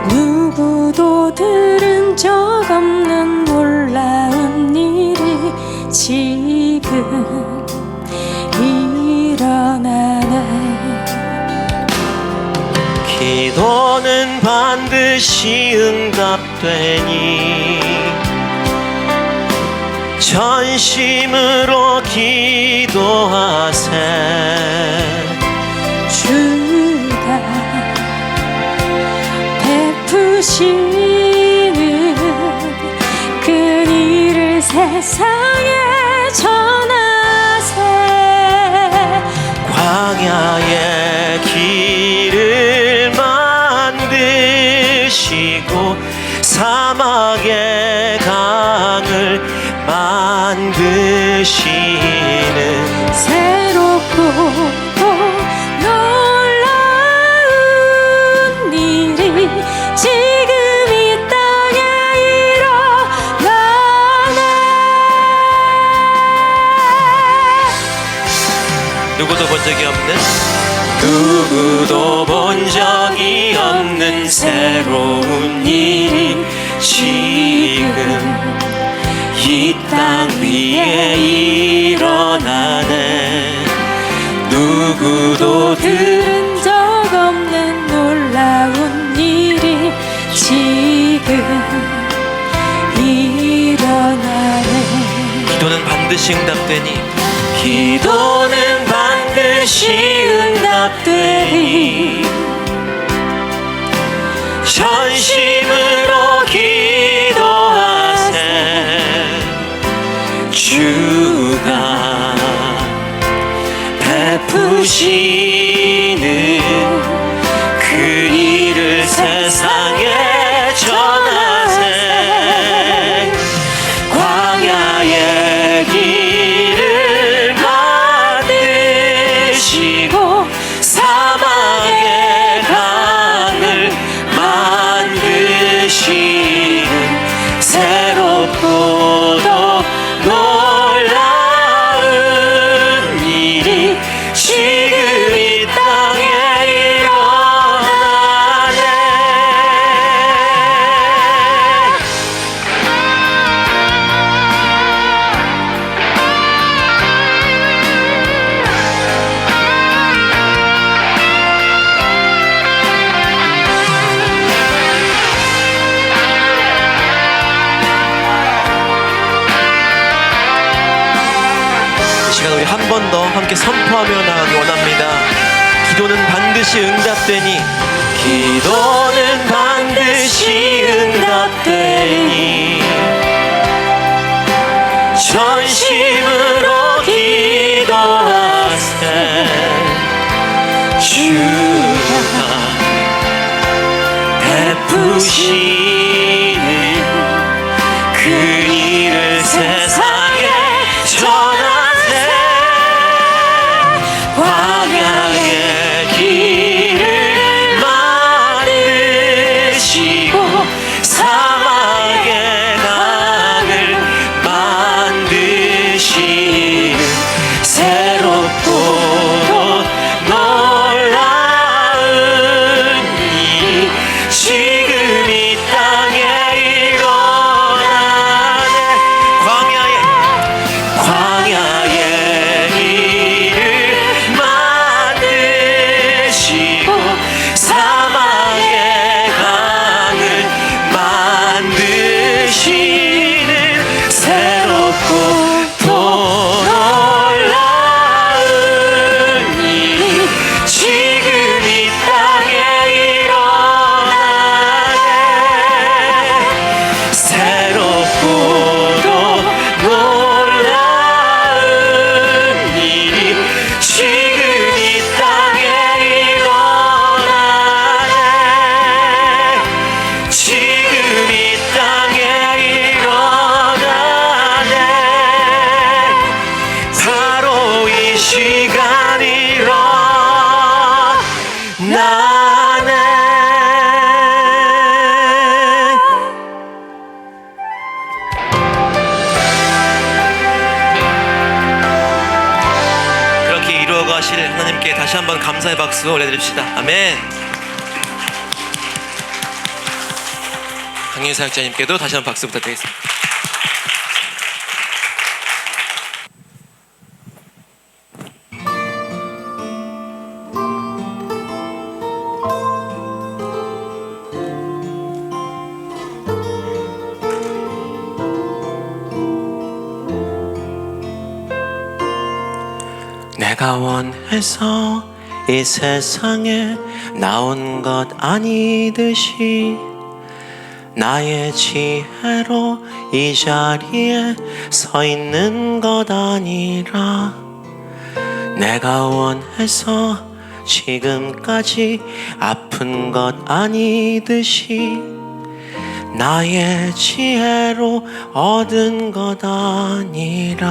누구도 들은 적 없는 놀라운 일이 지금 일어나네. 기도는 반드시 응답되니 전심으로 기도하세. 주가 베푸시는 그 일을 세상에 전하세. 광야의 길을 만드시고 사막의 강을 만드시는 새롭고 놀라운 일이 지금 이 땅에 일어나네. 누구도 본 적이 없는, 누구도 본 적이 없는 새로운 일이 지금 이 땅 위에 일어나네. 누구도 들은 적 없는 놀라운 일이 지금 일어나네. 기도는 반드시 응답되니, 기도는 반드시 응답되니 전심으로 기도하세. 주가 베푸시는 그 일을 세상에 전하세. 광야의 길을 만드시고 사막 시간 우리 한 번 더 함께 선포하며 나가기 원합니다. 기도는 반드시 응답되니, 기도는 반드시 응답되니, 전심으로 기도하세. 주가 베푸시는 그 일을 세상에 전하세. 광야의 길을 만드시고 사막의 강을 만드시는 새롭고 놀라운 일이 지금 이 땅에 일어나네. 광야의 길을 만드시고 사막의 강을 만드시는 새롭고 또 놀라운 일이 지금 이 땅에 일어나네. 새롭고도 놀라운 일이 지금 이 땅에 일어나네. 지금 이 땅에 일어나네. 바로 이 시간 일어나네. 그렇게 이루어가실 하나님께 다시 한번 감사의 박수 올려드립시다. 아멘. 강윤 사역자님께도 다시 한번 박수 부탁드리겠습니다. 내가 원해서 이 세상에 나온 것 아니듯이 나의 지혜로 이 자리에 서 있는 것 아니라, 내가 원해서 지금까지 아픈 것 아니듯이 나의 지혜로 얻은 것 아니라,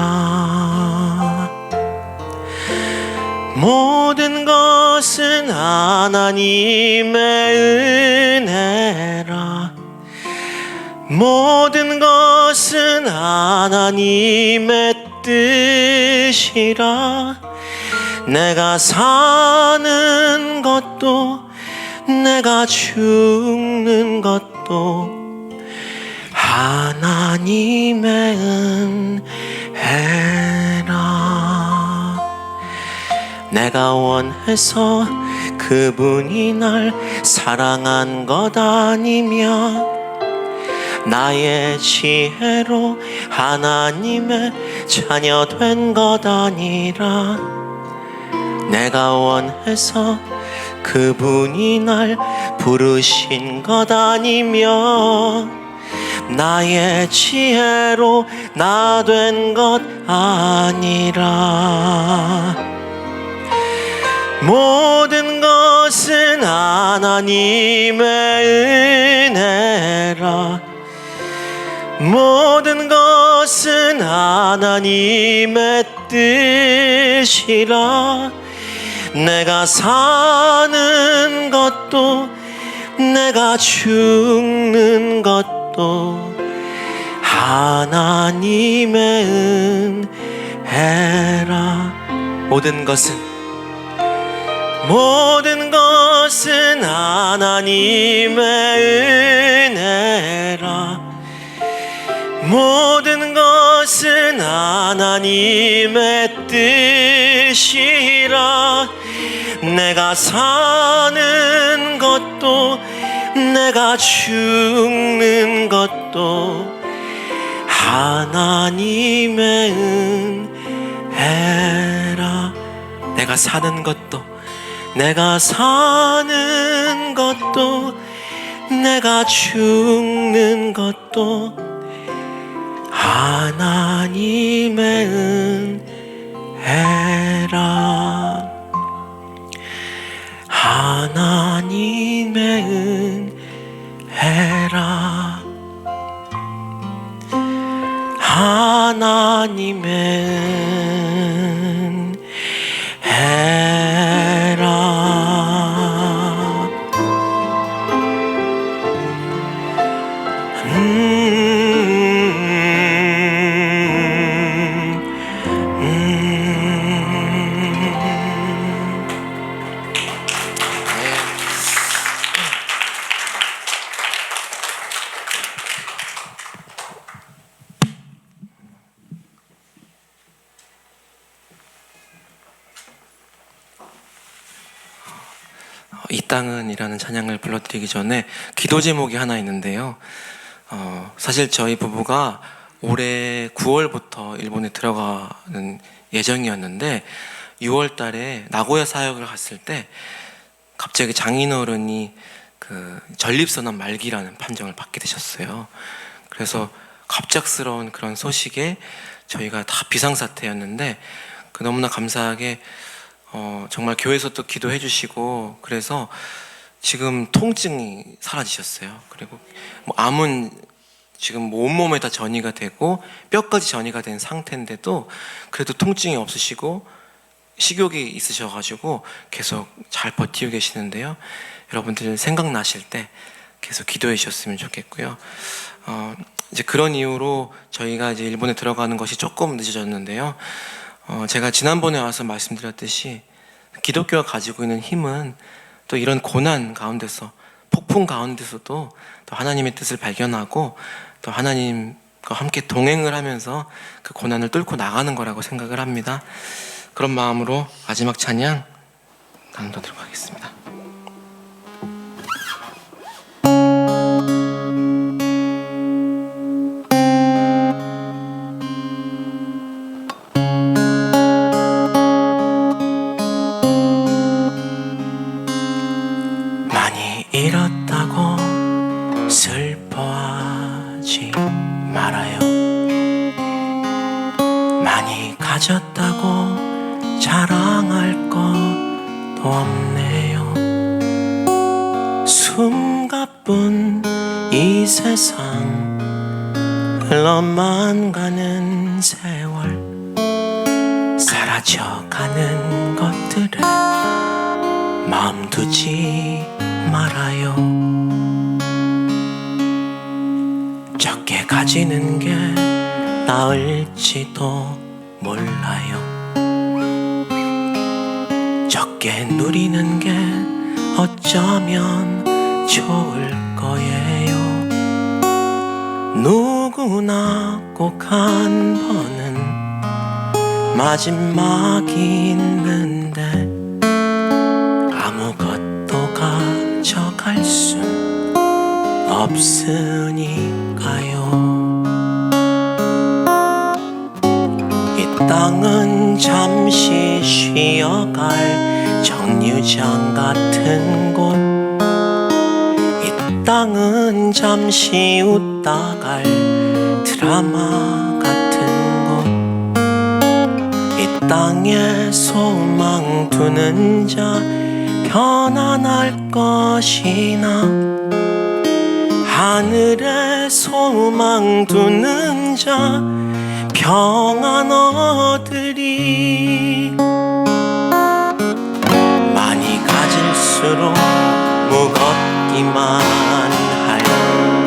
모든 것은 하나님의 은혜라. 모든 것은 하나님의 뜻이라. 내가 사는 것도 내가 죽는 것도 하나님의 은혜라. 내가 원해서 그분이 날 사랑한 것 아니면, 나의 지혜로 하나님의 자녀 된 것 아니라, 내가 원해서 그분이 날 부르신 것 아니면, 나의 지혜로 나 된 것 아니라, 모든 것은 하나님의 은혜라. 모든 것은 하나님의 뜻이라. 내가 사는 것도 내가 죽는 것도 하나님의 은혜라. 모든 것은 하나님의 은혜라. 모든 것은 하나님의 뜻이라. 내가 사는 것도 내가 죽는 것도 하나님의 은혜라. 내가 사는 것도 내가 사는 것도 내가 죽는 것도 하나님의 은혜라. 하나님의 은혜라. 하나님의 은혜라. 이 땅은이라는 찬양을 불러드리기 전에 기도 제목이 하나 있는데요. 사실 저희 부부가 올해 9월부터 일본에 들어가는 예정이었는데 6월 달에 나고야 사역을 갔을 때 갑자기 장인어른이 그 전립선암 말기라는 판정을 받게 되셨어요. 그래서 갑작스러운 그런 소식에 저희가 다 비상사태였는데 너무나 감사하게 정말 교회에서 또 기도해 주시고 그래서 지금 통증이 사라지셨어요. 그리고 뭐 암은 지금 뭐 온몸에 다 전이가 되고 뼈까지 전이가 된 상태인데도 그래도 통증이 없으시고 식욕이 있으셔가지고 계속 잘 버티고 계시는데요. 여러분들 생각나실 때 계속 기도해 주셨으면 좋겠고요. 이제 그런 이유로 저희가 이제 일본에 들어가는 것이 조금 늦어졌는데요. 제가 지난번에 와서 말씀드렸듯이 기독교가 가지고 있는 힘은 또 이런 고난 가운데서 폭풍 가운데서도 또 하나님의 뜻을 발견하고 또 하나님과 함께 동행을 하면서 그 고난을 뚫고 나가는 거라고 생각을 합니다. 그런 마음으로 마지막 찬양 나누도록 하겠습니다. 잃었다고 슬퍼하지 말아요. 많이 가졌다고 자랑할 것도 없네요. 숨가쁜 이 세상 흘러만 가는 세월 사라져가는 것들을 마음 두지 말아요. 적게 가지는 게 나을지도 몰라요. 적게 누리는 게 어쩌면 좋을 거예요. 누구나 꼭 한 번은 마지막이 있는데 아무것도 가져갈 순 없으니까요. 이 땅은 잠시 쉬어갈 정류장 같은 곳, 이 땅은 잠시 웃다 갈 드라마 같은 곳, 이 땅에 소망 두는 자 편안할 것이나 하늘에 소망 두는 자 평안 얻으리. 많이 가질수록 무겁기만 할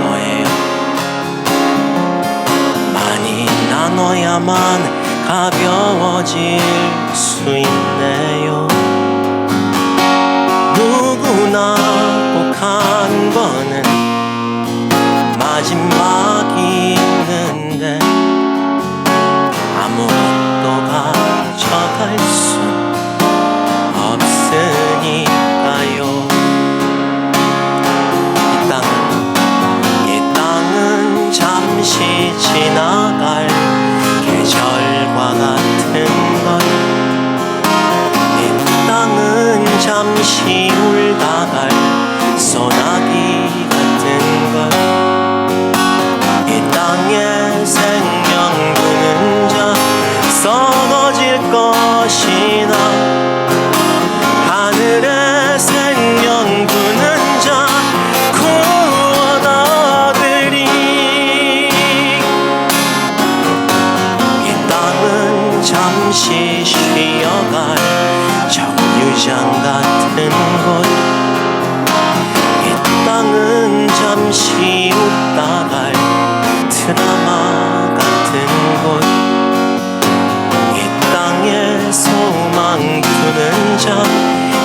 거예요. 많이 나눠야만 가벼워질 수 있네요. 누구나 꼭 한 번은 마지막이 있는데 아무것도 가져갈 수 없으니까요. 이 땅은 잠시 지나갈 계절과 같은 것, 이 것이나 하늘의 생명 부는 자 구원 얻으리. 이 땅은 잠시 쉬어갈 정류장 같은 곳, 이 땅은 잠시 웃다갈 드라마 같은 곳, 이 땅에 소망 두는 자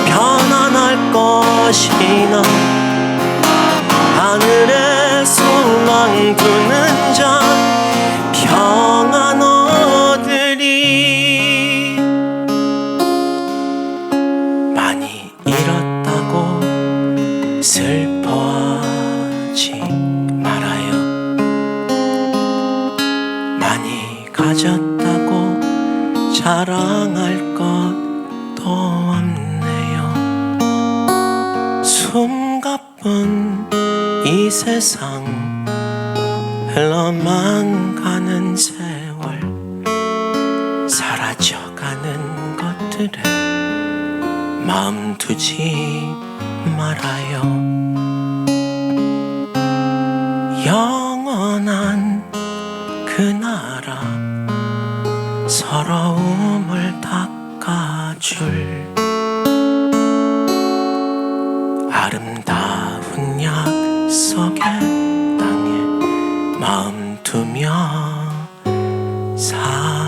편안할 것이나 하늘에 소망 두는 자 평안 얻으리. 많이 잃었다고 슬퍼하지 말아요. 많이 가졌다고 자랑할 것도 없네요. 숨가쁜 이 세상 흘러만 가는 세월, 사라져가는 것들에 마음 두지 말아요. 영원한 그 나라 서러움을 닦아줄 아름다운 약속의 땅에 마음 두며 살